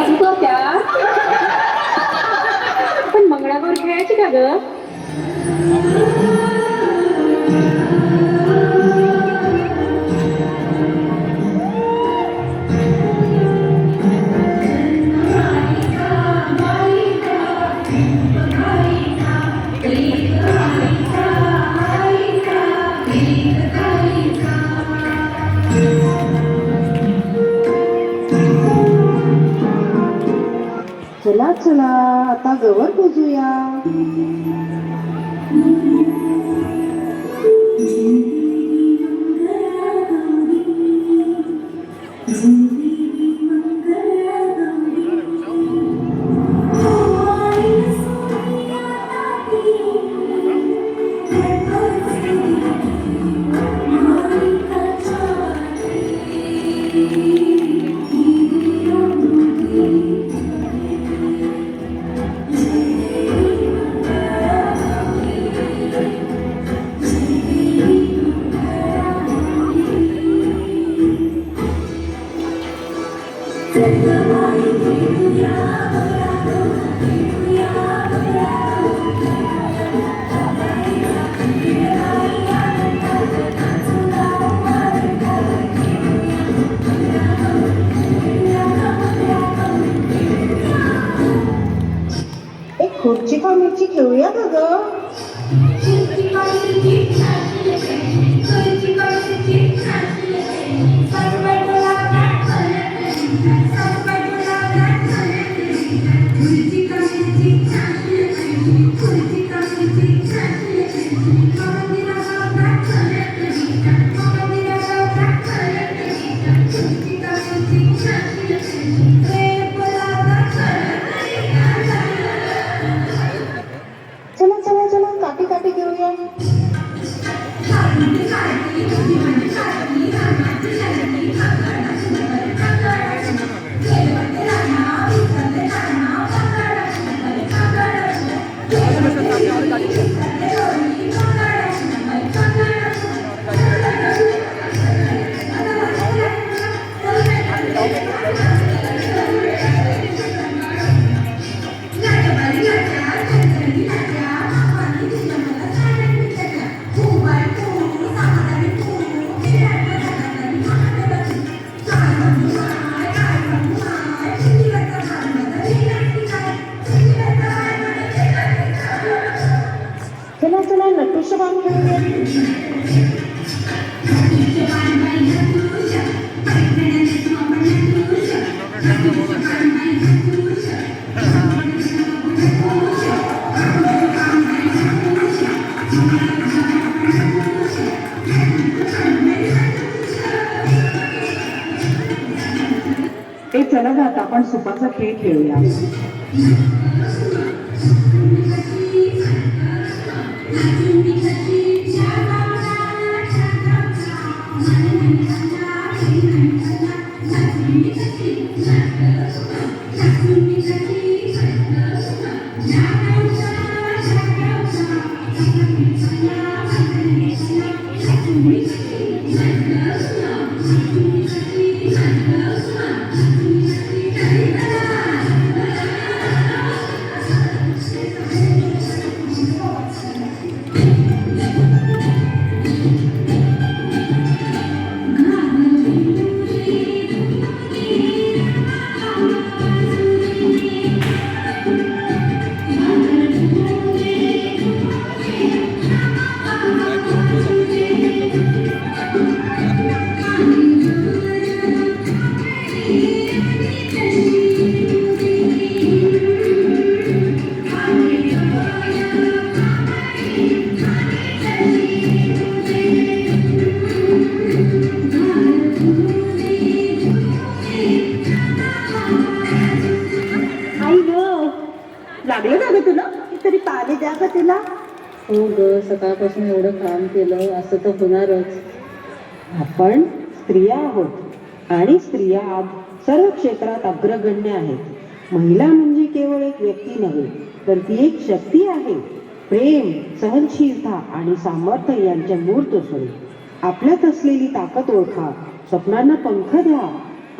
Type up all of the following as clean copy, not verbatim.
हसत होत्या पण मंगळागौर खेळायची का ग? चला चला आता गवर पुजूया. एक खुर्ची का मिरची खेळूया का ग? चला चला चला काठी काठी घेऊया. चला चला नटुष्यबाण खेळूया. ए चला ग आता आपण सुपाचा खेळ खेळूया. लागलं का ग तुला? तरी पाणी द्या का तुला? हो ग, सकाळपासून एवढं काम केलं, असं तर होणारच. आपण स्त्रिया आहोत आणि स्त्रिया आज सर्व क्षेत्रात अग्रगण्य आहेत. महिला म्हणजे केवळ एक व्यक्ती नव्हे, तर ती एक शक्ती आहे. प्रेम, सहनशीलता आणि सामर्थ्य यांचे मूर्त स्वरूप. आपल्यात असलेली ताकद ओळखा, स्वप्नांना पंख द्या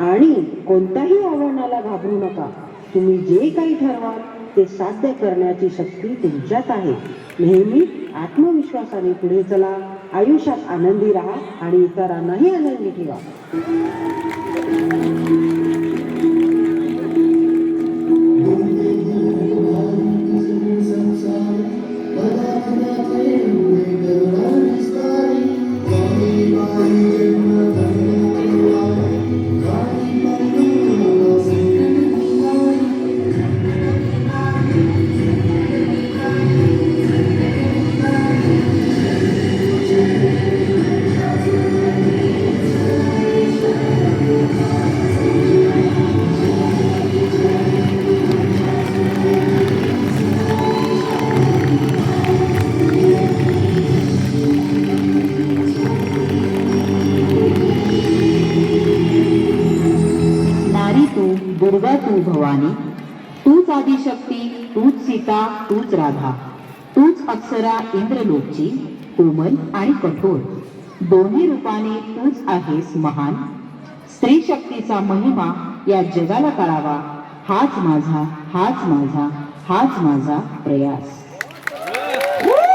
आणि कोणत्याही आव्हानाला घाबरू नका. तुम्ही जे काही ठरवाल ते साध्य करण्याची शक्ती तुमच्यात आहे. नेहमी आत्मविश्वासाने पुढे चला. आयुष्यात आनंदी राहा आणि इतरांनाही आनंदी ठेवा. नारी तू, दुर्गा तू भवानी, तूच आदिशक्ती, तूच सीता, तूच राधा, तूच अप्सरा इंद्रलोकची, कोमल आणि कठोर, दोन्ही रूपाने तूच आहेस महान. स्त्री शक्तीचा महिमा या जगाला कळावा, हाच माझा प्रयास.